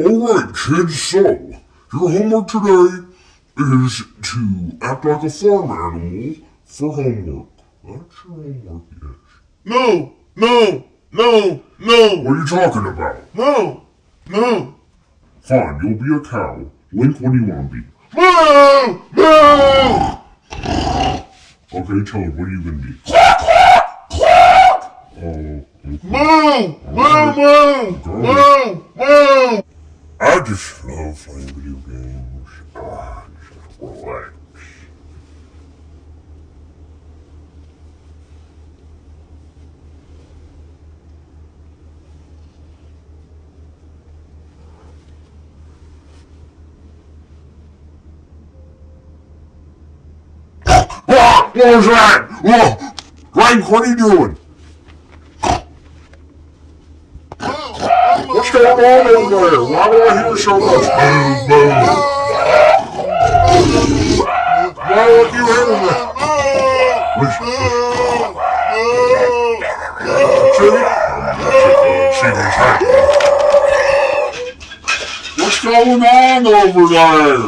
Alright, kids, so your homework today is to act like a farm animal for homework. That's your homework, yes. No, no, no, no. What are you talking about? No, no. Fine, you'll be a cow. Link, what do you want to be? No, no. Okay, Toad, what are you going to be? Oh, okay. Moo, moo, moo, moo, moo. I just love playing video games. Just relax. What was that? Oh, Frank, what are you doing? What's going on over there? Why do I hear so much boom, boom? Why are you hearing that? Listen, see what's happening. What's going on over there?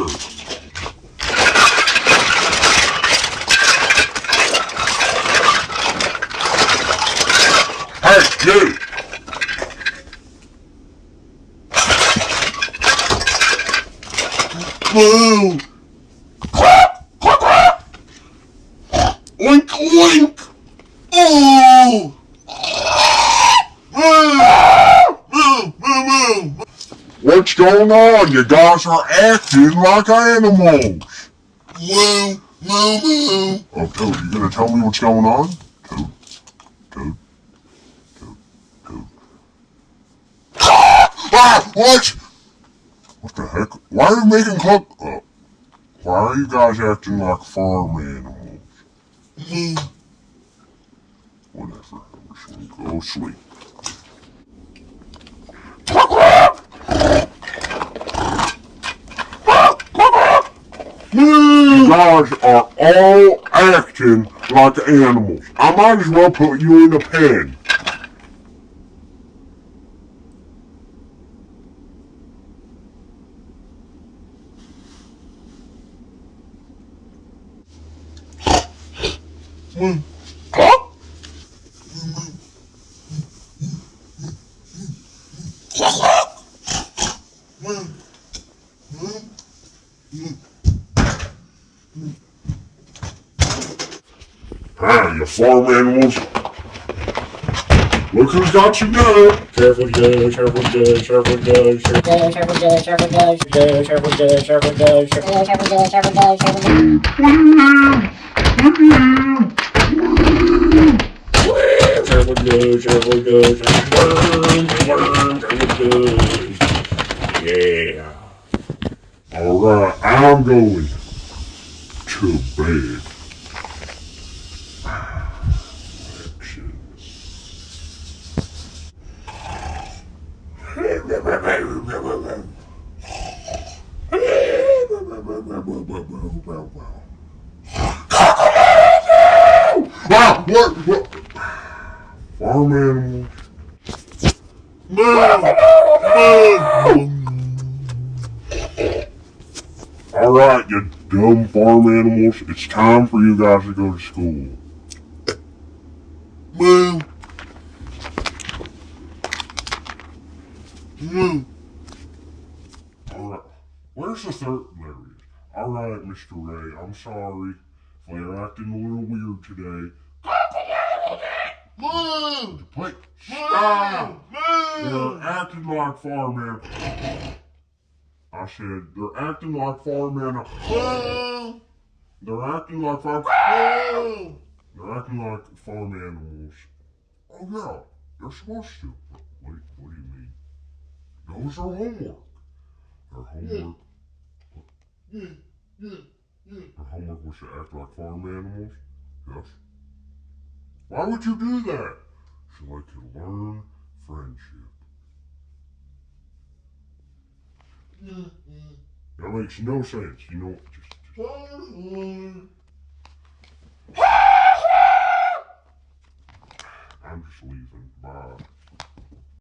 Hey, you! Moo. Oink, oink! Oh. Moo, moo, moo. What's going on? You guys are acting like animals. Moo, moo, moo. Oh, Toad, you gonna tell me what's going on? Toad, Toad, Toad, Toad. Ah! What? What the heck? Why are you making cluck? Why are you guys acting like farm animals? Moo. Whatever. I'm just gonna go sleep. You guys are all acting like animals. I might as well put you in a pen. Moo. Hi, you farm animals. Look who's got you now. Careful judge, careful judge, careful judge, careful judge, careful judge, careful judge, careful judge, careful judge, careful judge, careful judge, careful judge. Careful judge, careful judge, careful judge. Yeah. Alright, I'm going to bed. Wow, what? Farm animals? Alright, you dumb farm animals, it's time for you guys to go to school. Moo. Moo. Alright, where's the third? There he is. Alright, Mr. Ray, I'm sorry if they're acting a little weird today. Moo. Wait, stop! Moo. They're acting like farm animals. I said, they're acting like farm animals. Moo. They're acting like farm. Moo. They're acting like farm animals. Oh yeah, they're supposed to. What do you mean? Those are homework. Their homework. Their homework was to act like farm animals. Yes. Why would you do that? So I could learn friendship. That makes no sense. You know, I'm just leaving. Bye.